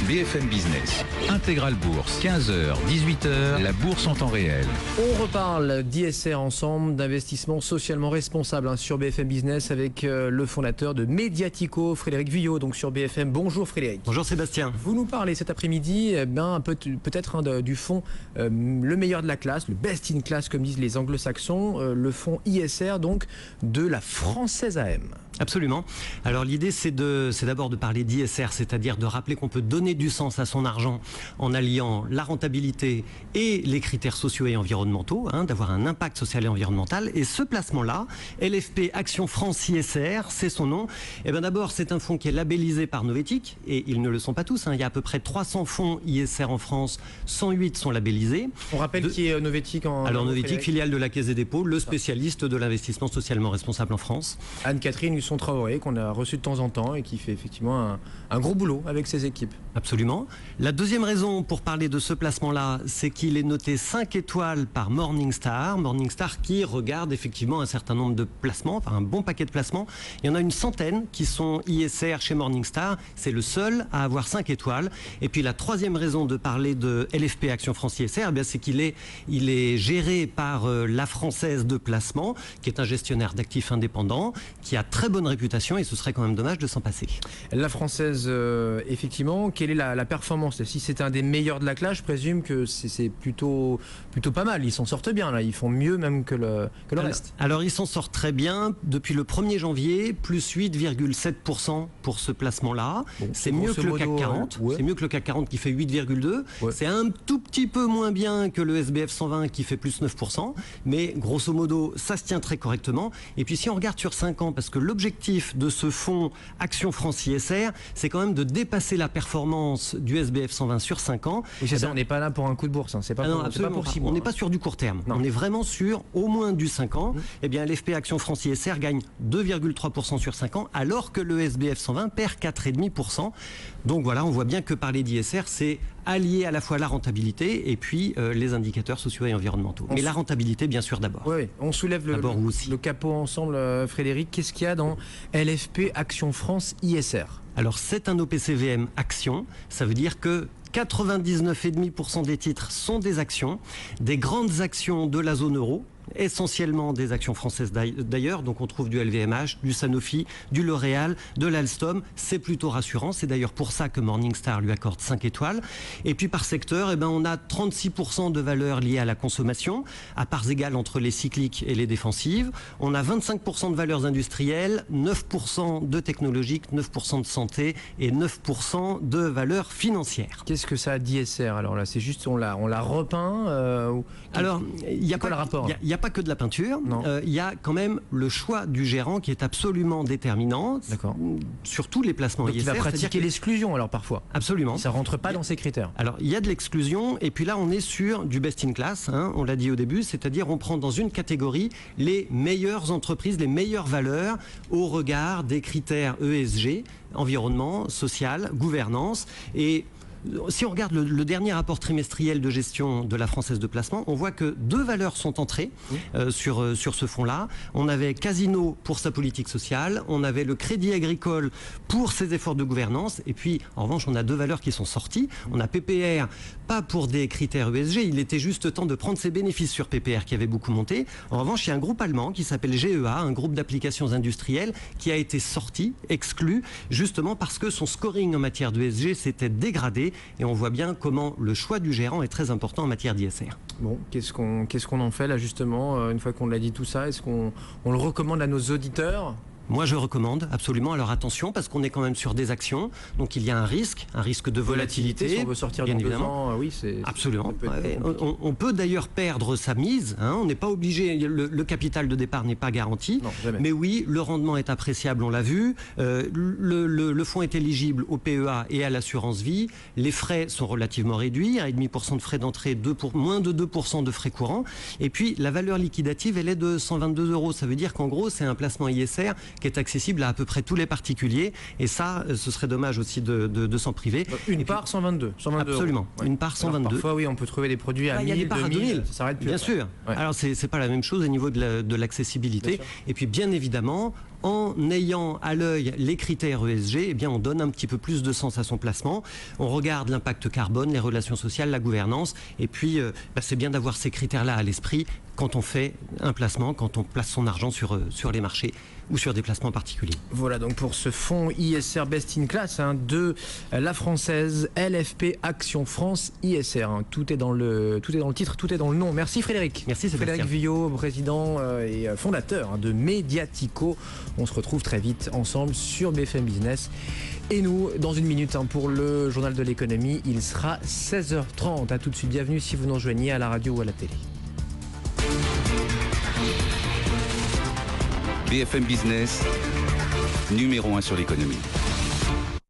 BFM Business. Intégral Bourse, 15h, 18h, la bourse en temps réel. On reparle d'ISR ensemble, d'investissement socialement responsable sur BFM Business avec le fondateur de Mediatico, Frédéric Vuillot, donc sur BFM. Bonjour Frédéric. Bonjour Sébastien. Vous nous parlez cet après-midi peut-être du fonds le meilleur de la classe, le best in class comme disent les anglo-saxons, le fonds ISR donc de la Française AM. Absolument. Alors l'idée c'est d'abord de parler d'ISR, c'est-à-dire de rappeler qu'on peut donner du sens à son argent en alliant la rentabilité et les critères sociaux et environnementaux, d'avoir un impact social et environnemental. Et ce placement-là, LFP Action France ISR, c'est son nom. Et bien d'abord, c'est un fonds qui est labellisé par Novetic, et ils ne le sont pas tous. Il y a à peu près 300 fonds ISR en France, 108 sont labellisés. On rappelle qui est Novetic Alors Novetic, filiale de la Caisse des dépôts, le spécialiste de l'investissement socialement responsable en France. Anne-Catherine Husson-Traoré, qu'on a reçu de temps en temps et qui fait effectivement un gros boulot avec ses équipes. Absolument. La deuxième raison pour parler de ce placement-là, c'est qu'il est noté 5 étoiles par Morningstar. Morningstar qui regarde effectivement un certain nombre de placements, enfin un bon paquet de placements. Il y en a une centaine qui sont ISR chez Morningstar. C'est le seul à avoir 5 étoiles. Et puis la troisième raison de parler de LFP Action France ISR, c'est qu'il est géré par la Française de placement, qui est un gestionnaire d'actifs indépendants, qui a très bonne réputation et ce serait quand même dommage de s'en passer. La Française, effectivement, quelle est la performance? Si c'est un des meilleurs de la classe, je présume que c'est plutôt pas mal. Ils s'en sortent bien, là. Ils font mieux même que le reste. Alors, ils s'en sortent très bien. Depuis le 1er janvier, plus 8,7% pour ce placement-là. Bon, c'est mieux que le CAC 40. Ouais. C'est mieux que le CAC 40 qui fait 8,2%. Ouais. C'est un tout petit peu moins bien que le SBF 120 qui fait plus 9%. Mais grosso modo, ça se tient très correctement. Et puis, si on regarde sur 5 ans, parce que l'objectif de ce fonds Action France ISR, c'est quand même de dépasser la performance du SBF 120 sur 5 ans. Oui, c'est ça, on n'est pas là pour un coup de bourse. C'est pas, pour 6 mois. On n'est pas sur du court terme. Non. On est vraiment sur au moins du 5 ans. Eh bien, l'FP Action France ISR gagne 2,3% sur 5 ans, alors que le SBF 120 perd 4,5%. Donc voilà, on voit bien que parler d'ISR, c'est allier à la fois la rentabilité et puis les indicateurs sociaux et environnementaux. Mais la rentabilité, bien sûr, d'abord. Oui, on soulève le capot ensemble, Frédéric. Qu'est-ce qu'il y a dans LFP Action France ISR? Alors, c'est un OPCVM Action. Ça veut dire que 99,5% des titres sont des actions, des grandes actions de la zone euro, essentiellement des actions françaises d'ailleurs, donc on trouve du LVMH, du Sanofi, du L'Oréal, de l'Alstom, c'est plutôt rassurant, c'est d'ailleurs pour ça que Morningstar lui accorde 5 étoiles. Et puis par secteur, on a 36% de valeurs liées à la consommation, à parts égales entre les cycliques et les défensives, on a 25% de valeurs industrielles, 9% de technologiques, 9% de santé et 9% de valeurs financières. Qu'est-ce que ça a d'ISR alors là? C'est juste on l'a repeint Alors, il n'y a pas le rapport. Il n'y a pas que de la peinture, il y a quand même le choix du gérant qui est absolument déterminant sur tous les placements ISR. Il va pratiquer l'exclusion alors parfois. Absolument. Ça ne rentre pas dans ces critères. Alors il y a de l'exclusion et puis là on est sur du best in class, on l'a dit au début, c'est-à-dire on prend dans une catégorie les meilleures entreprises, les meilleures valeurs au regard des critères ESG, environnement, social, gouvernance. Et si on regarde le dernier rapport trimestriel de gestion de la Française de placement, on voit que 2 valeurs sont entrées sur ce fonds-là. On avait Casino pour sa politique sociale, on avait le Crédit Agricole pour ses efforts de gouvernance, et puis en revanche on a 2 valeurs qui sont sorties. On a PPR, pas pour des critères ESG, il était juste temps de prendre ses bénéfices sur PPR qui avait beaucoup monté. En revanche, il y a un groupe allemand qui s'appelle GEA, un groupe d'applications industrielles, qui a été sorti, exclu, justement parce que son scoring en matière de ESG s'était dégradé. Et on voit bien comment le choix du gérant est très important en matière d'ISR. Bon, qu'est-ce qu'on en fait là justement, une fois qu'on l'a dit tout ça? Est-ce qu'on le recommande à nos auditeurs? Moi, je recommande absolument. Alors attention, parce qu'on est quand même sur des actions, donc il y a un risque de volatilité. Si on veut sortir dans 2 ans, oui, c'est absolument. On peut d'ailleurs perdre sa mise. On n'est pas obligé. Le capital de départ n'est pas garanti. Non, jamais. Mais oui, le rendement est appréciable. On l'a vu. Le fonds est éligible au PEA et à l'assurance vie. Les frais sont relativement réduits, 1,5% de frais d'entrée, moins de 2% de frais courants. Et puis la valeur liquidative, elle est de 122 €. Ça veut dire qu'en gros, c'est un placement ISR qui est accessible à peu près tous les particuliers. Et ça, ce serait dommage aussi de s'en priver. Une part 122. Absolument. Une part 122. Alors, parfois, oui, on peut trouver des produits à 1000, 2000. Ça s'arrête plus. Bien sûr. Ouais. Alors, c'est pas la même chose au niveau de l'accessibilité. Et puis, bien évidemment, en ayant à l'œil les critères ESG, eh bien, on donne un petit peu plus de sens à son placement. On regarde l'impact carbone, les relations sociales, la gouvernance. Et puis, c'est bien d'avoir ces critères-là à l'esprit quand on fait un placement, quand on place son argent sur les marchés ou sur des placements particuliers. Voilà donc pour ce fonds ISR Best in Class de la française LFP Action France ISR. Tout est dans le titre, tout est dans le nom. Merci Frédéric. Merci Sébastien. Frédéric Villot, président et fondateur de Mediatico. On se retrouve très vite ensemble sur BFM Business. Et nous, dans une minute, pour le journal de l'économie, il sera 16h30. A tout de suite, bienvenue si vous nous rejoignez à la radio ou à la télé. BFM Business, numéro 1 sur l'économie.